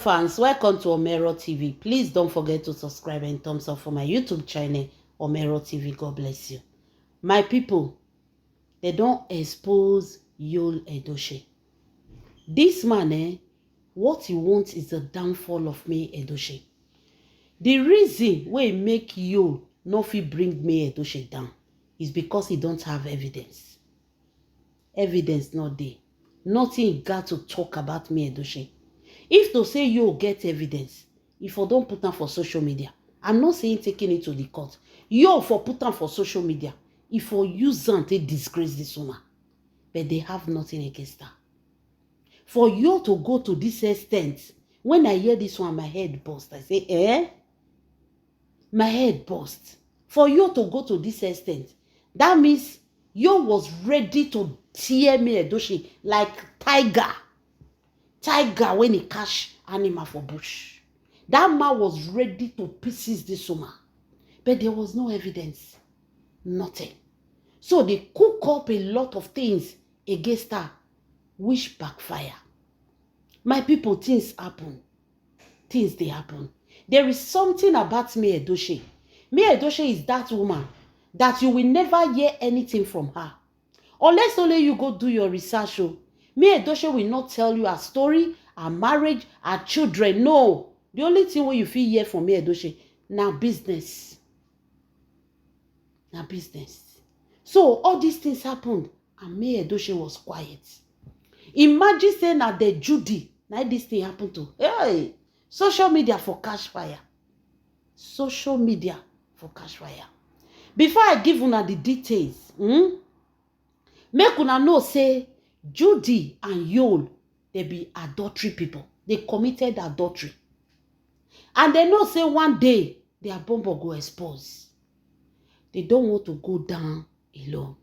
Fans, welcome to Omero TV. Please don't forget to subscribe and thumbs up for my YouTube channel, Omero TV. God bless you. My people, they don't expose Yul Edochie. This man, what he wants is the downfall of me Edochie. The reason why make Yul not fit bring me Edochie down is because he don't have evidence. Evidence not there. Nothing got to talk about me Edochie. If to say you get evidence, if I don't put them for social media, I'm not saying taking it to the court. You for put them for social media, if I use them to disgrace this woman, but they have nothing against her. For you to go to this extent, when I hear this one, my head burst. I say, eh? My head burst. For you to go to this extent, that means you was ready to tear me Edochie like tiger. Tiger when he catch animal for bush. That man was ready to pieces this woman. But there was no evidence. Nothing. So they cook up a lot of things against her, which backfire. My people, things happen. Things they happen. There is something about me Edochie. Me Edochie is that woman that you will never hear anything from her. Unless only you go do your research. Me Edochie will not tell you her story, her marriage, her children. No. The only thing you feel hear from me Edochie, now business. Now business. So all these things happened and me Edochie was quiet. Imagine saying that the Judy, now this thing happened to. Hey, social media for cash fire. Social media for cash fire. Before I give una the details, make una know say Judy and Yul, they be adultery people. They committed adultery. And they know say one day their bomb will go expose. They don't want to go down alone.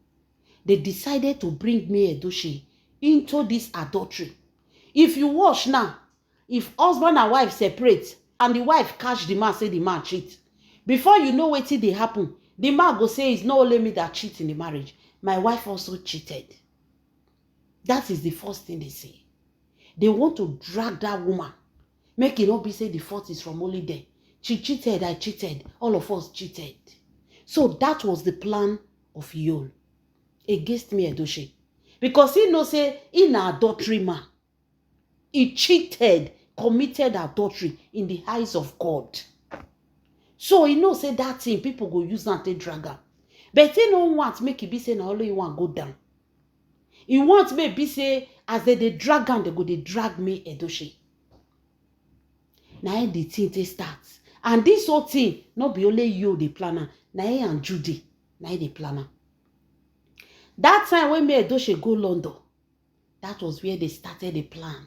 They decided to bring me Edochie into this adultery. If you watch now, if husband and wife separate and the wife catch the man, say the man cheat. Before you know what they happen, the man go say it's not only me that cheat in the marriage. My wife also cheated. That is the first thing they say. They want to drag that woman. Make it not be say the fault is from only them. She cheated, I cheated. All of us cheated. So that was the plan of Yul against me Edochie. Because he knows say in an adultery man. He cheated, committed adultery in the eyes of God. So he knows say that thing people go use and take drag her. But he don't want make it be say now only you want go down. He wants me be say as they drag am, they go they drag me Edochie. Now the thing they start. And this whole thing, not be only you the planner. Now and Judy, now the planner. That time when me Edochie go London, that was where they started the plan.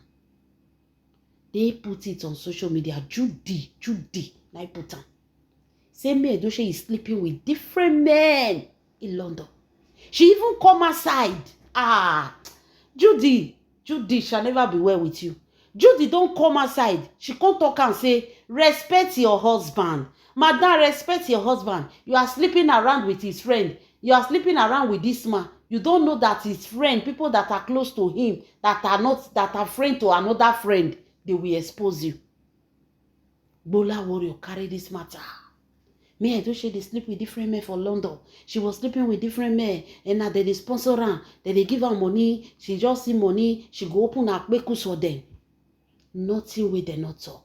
They put it on social media. Judy, now I put on. Say me Edochie is sleeping with different men in London. She even come aside. Judy shall never be well with you. Judy don't come aside. She can't talk and say, respect your husband. Madam, respect your husband. You are sleeping around with his friend. You are sleeping around with this man. You don't know that his friend, people that are close to him, that are friend to another friend, they will expose you. Bola warrior carry this matter. Me Edochie they sleep with different men for London. She was sleeping with different men. And now they sponsor her. They give her money. She just see money. She go open her kpekus for them. Nothing wey they not talk.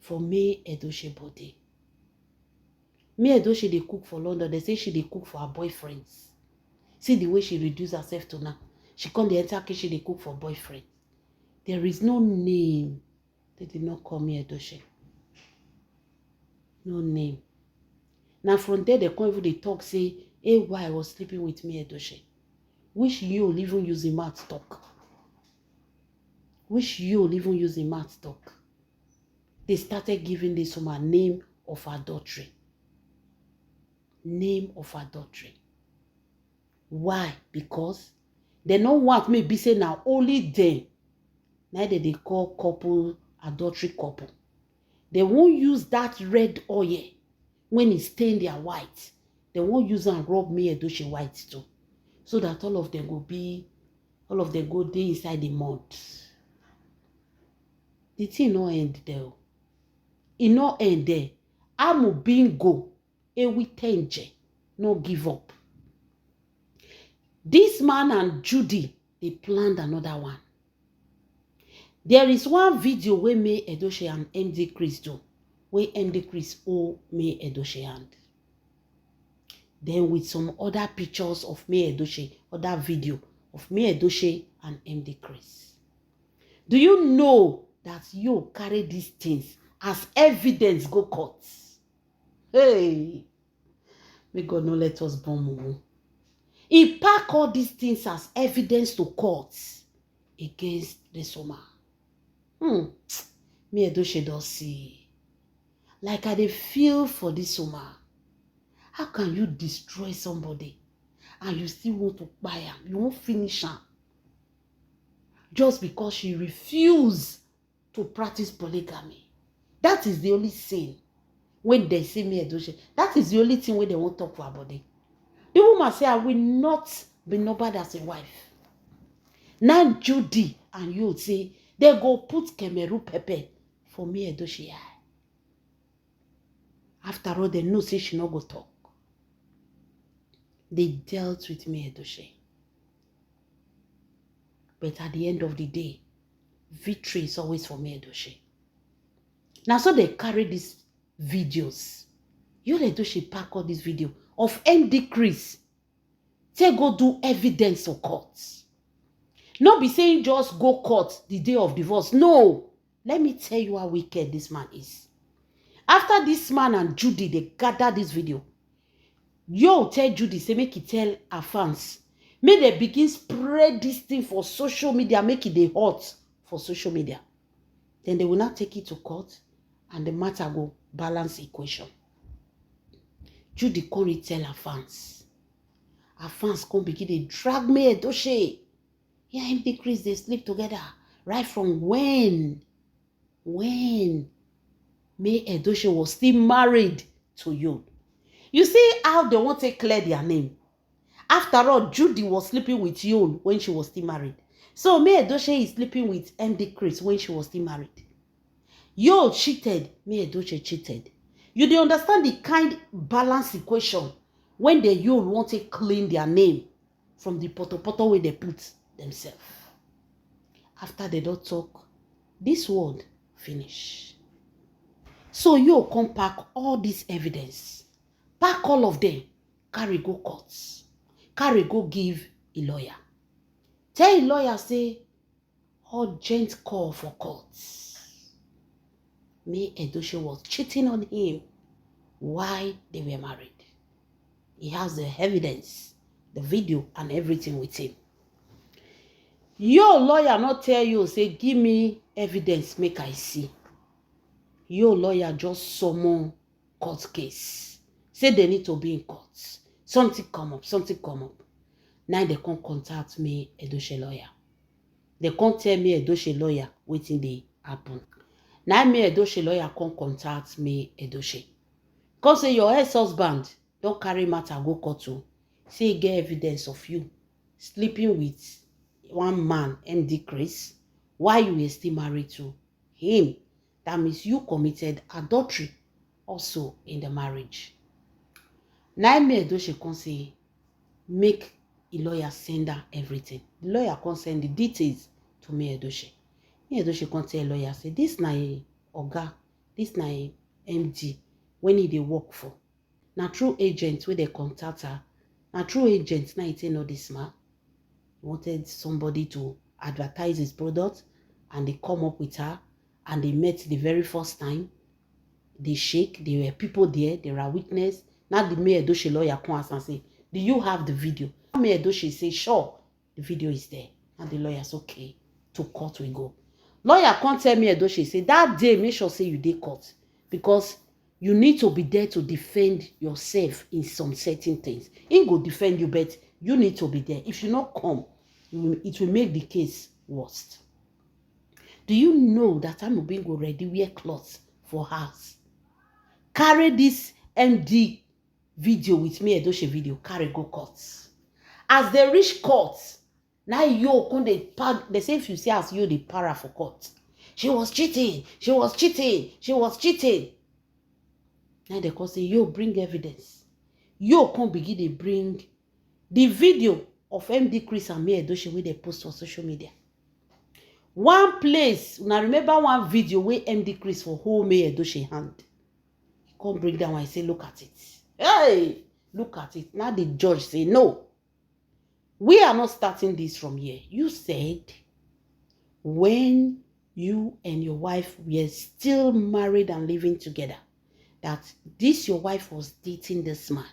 For me Edochie body. Me Edochie they cook for London. They say she they cook for her boyfriends. See the way she reduce herself to now. She come the entire kitchen they cook for boyfriend. There is no name. They did not call me Edochie. No name. Now from there they come even they talk say, hey, why I was sleeping with me Edochie. Which you even use the mouth talk. Which you even use the mouth talk. They started giving this woman name of adultery. Name of adultery. Why? Because they don't want me be say now only them. Now they call couple adultery couple. They won't use that red oil when it stain their white. They won't use and rub me Edochie white too. So that all of them go there inside the mud. The thing no end there. It no end there. Amu bingo. Ewi tenje. No give up. This man and Judy, they planned another one. There is one video where May Edochie and MD Chris do. Where MD Chris owe May Edochie hand. Then with some other pictures of May Edochie, other video of May Edochie and MD Chris. Do you know that you carry these things as evidence go court? Hey, may God not let us bomb. He pack all these things as evidence to court against the Soma. May Edochie does see. Like I dey feel for this Soma. How can you destroy somebody and you still want to buy her? You won't finish her. Just because she refused to practice polygamy. That is the only sin. When they see May Edochie, that is the only thing when they won't talk for her body. The woman say, I will not be nobody as a wife. Now Judy and you say, they go put Cameroon pepper for May Edochie. After all, they know say she not go talk. They dealt with May Edochie. But at the end of the day, victory is always for May Edochie. Now, so they carry these videos. You Edochie pack all this video of MD Chris. Say go do evidence for court. Not be saying just go court the day of divorce. No. Let me tell you how wicked this man is. After this man and Judy, they gather this video. Yo tell Judy, say make it tell her fans. May they begin spread this thing for social media, make it dey hot for social media. Then they will not take it to court and the matter go balance equation. Judy come tell her fans. Her fans come begin to drag May Edochie. Yeah, MD Chris, they sleep together. Right from when May Edochie was still married to you. You see how they want to clear their name. After all, Judy was sleeping with Yul when she was still married. So May Edochie is sleeping with MD Chris when she was still married. Yul cheated, May Edochie cheated. You dey understand the kind balance equation when the Yul want to clean their name from the poto where they put themselves. After they don't talk, this word finish. So you come pack all this evidence. Pack all of them. Carry go courts. Carry go give a lawyer. Tell a lawyer say, urgent call for courts. May Edochie was cheating on him while they were married. He has the evidence, the video and everything with him. Your lawyer not tell you, say, give me evidence, make I see. Your lawyer just summon court case. Say they need to be in court. Something come up. Now they can't contact me, Edochie lawyer. They can't tell me, Edochie lawyer, wetin dey happen. Now me, Edochie lawyer, can't contact me, Edochie. Because say your ex-husband don't carry matter go court to. Say get evidence of you sleeping with one man, MD Chris, while you were still married to him. That means you committed adultery also in the marriage. Now me Edochie can say, make a lawyer send her everything. The lawyer can send the details to me Edochie. Me Edochie can tell lawyer, say, this na a oga, this na a MD, when he dey work for. Now through agents where they contact her, now through agents, now he know this man. He wanted somebody to advertise his product, and they come up with her, and they met the very first time. They shake, there were people there, there are witnesses. Now the May Edochie lawyer comes and say, do you have the video? May Edochie say, sure, the video is there. And the lawyer say, okay, to court we go. Lawyer can't tell me Edochie, say, that day, make sure say you dey court. Because you need to be there to defend yourself in some certain things. He go defend you, but you need to be there. If you not come, it will make the case worse. Do you know that Amobi go ready wear clothes for house? Carry this MD video with me, Edochie video, carry go court. As they reach court, now you come they say if you see as you the para for court. She was cheating. She was cheating. She was cheating. Now they come say, yo, bring evidence. Yo, come begin to bring the video of MD Chris and Mie Edochie wey they post on social media. One place, now remember one video where MD Chris for hold Mie Edochie hand. He come bring that one and say, look at it. Hey, look at it. Now the judge say, no. We are not starting this from here. You said when you and your wife were still married and living together, that this your wife was dating this man.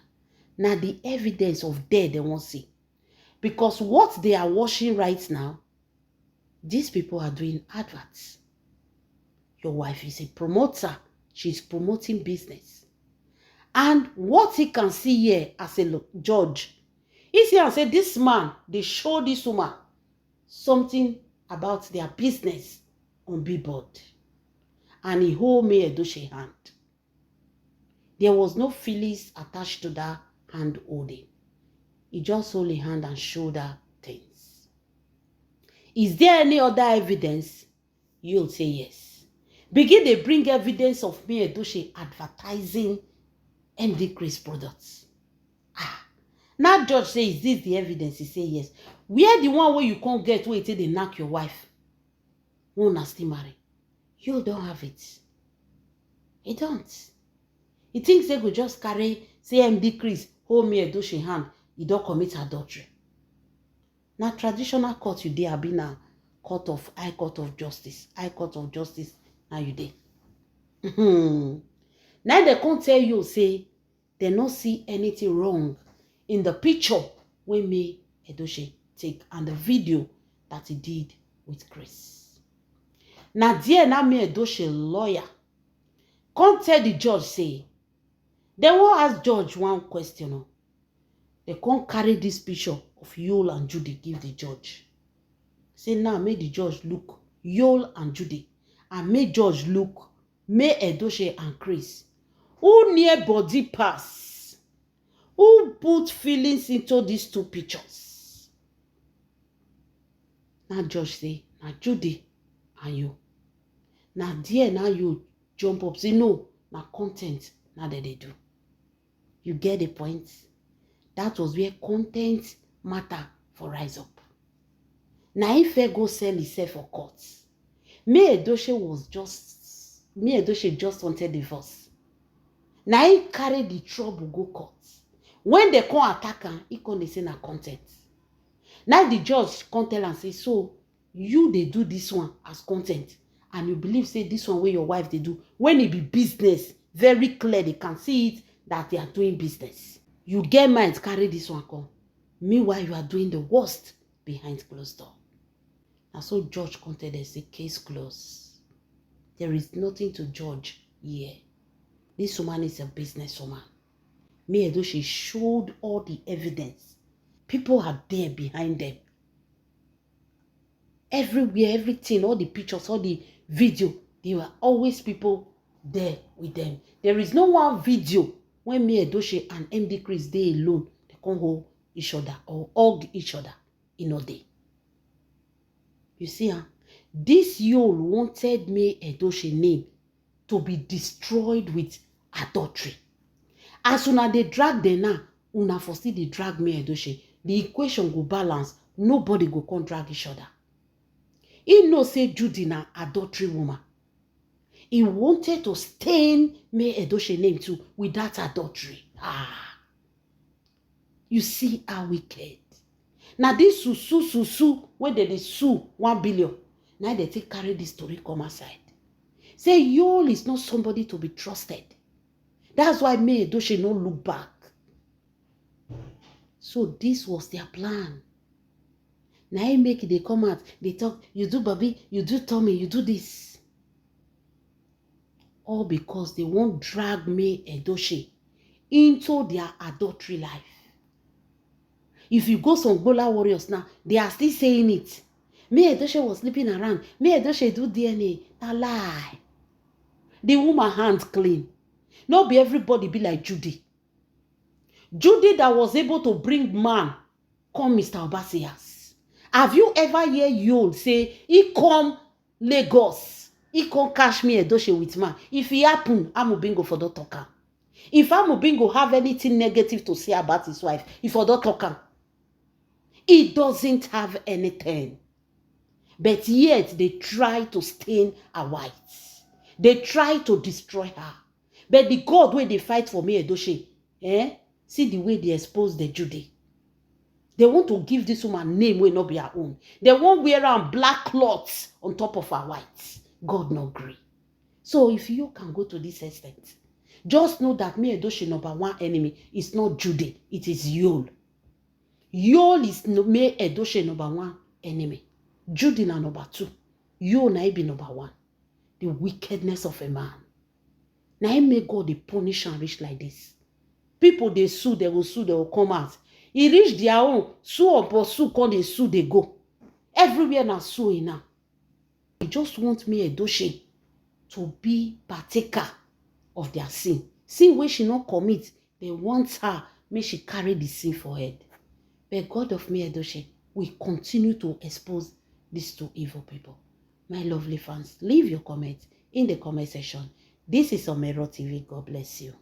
Now the evidence of death they won't see. Because what they are watching right now, these people are doing adverts. Your wife is a promoter. She's promoting business. And what he can see here as a judge, he see and say, this man, they show this woman something about their business on billboard. And he hold Mie Edochie hand. There was no feelings attached to that hand holding. He just hold a hand and shoulder things. Is there any other evidence? You'll say yes. Begin to bring evidence of Mie Edochie advertising MD Chris products. Now judge say, is this the evidence? He say yes. Where the one where you can't get where they knock your wife? Won't still marry. You don't have it. He don't. He thinks they could just carry, say MD Chris, hold Mie Edochie hand, he don't commit adultery. Now traditional court you have been a court of High Court of Justice. High Court of Justice, now you dey. Now they can't tell you, say, they don't see anything wrong in the picture when Mie Edochie take and the video that he did with Chris. Now there now Mie Edochie lawyer can't tell the judge, say, they won't ask judge one question. They can't carry this picture of Yul and Judy give the judge. Say now make the judge look Yul and Judy and make judge look Mie Edochie and Chris. Who near body pass? Who put feelings into these two pictures? Now judge say, now Judy and you. Now there now you jump up, say no, now content, now that they do. You get the point? That was where content matter for rise up. Now if I go sell himself for court, Mie Edochie just wanted divorce. Now he carry the trouble go court. When they come attack him, he come say na content. Now the judge come tell and say, so you they do this one as content, and you believe say this one where your wife they do, when it be business, very clear they can see it that they are doing business. You get mind carry this one come. Meanwhile, you are doing the worst behind closed door. And so judge counted as a case closed. There is nothing to judge here. This woman is a businesswoman. Mie Edochie showed all the evidence. People are there behind them. Everywhere, everything, all the pictures, all the video, there were always people there with them. There is no one video when Mie Edochie and MD Chris they alone, they can't hold each other or hug each other in a day. You see, this Yul wanted Mie Edochie name to be destroyed with adultery. As soon as they drag them now, una for still they drag Mie Edochie, the equation go balance. Nobody go come drag each other. He no say Judy na adultery woman. He wanted to stain Mie Edochie name too with that adultery. You see how wicked. Now this susu when they sue 1 billion. Now they take carry this story come aside. Say Yul is not somebody to be trusted. That's why Mie Edochie no look back. So this was their plan. Now he make it, they come out, they talk, you do Bobby, you do Tommy, you do this. All because they won't drag Mie Edochie into their adultery life. If you go some Gola warriors now, they are still saying it. Mie Edochie was sleeping around. Mie Edochie do DNA. A lie. The woman hands clean. Not be everybody be like Judy. Judy that was able to bring man come Mr. Obasias. Have you ever heard Yul say he come Lagos He can't catch me Edochie with man. If he happen, Amobingo for don't talk am. If Amobingo have anything negative to say about his wife, he for don't talk am. He doesn't have anything. But yet they try to stain her white. They try to destroy her. But the God where they fight for me Edochie, see the way they expose the Judy. They want to give this woman name will not be her own. They won't wear her black cloths on top of her white. God not agree. So if you can go to this extent, just know that me Edochie number one enemy is not Judy, it is Yul. Yul is me Edochie number one enemy. Judy na number two. Yul na be number one. The wickedness of a man. Now he make God the punish and rich like this. People they sue, they will come out. He reach their own, sue or sue, come they sue, they go. Everywhere na sue now. They just want me Edochie to be partaker of their sin. Sin where she not commit, they want her, make she carry the sin for head. But God of me Edochie will continue to expose these two evil people. My lovely fans, leave your comments in the comment section. This is Omero TV. God bless you.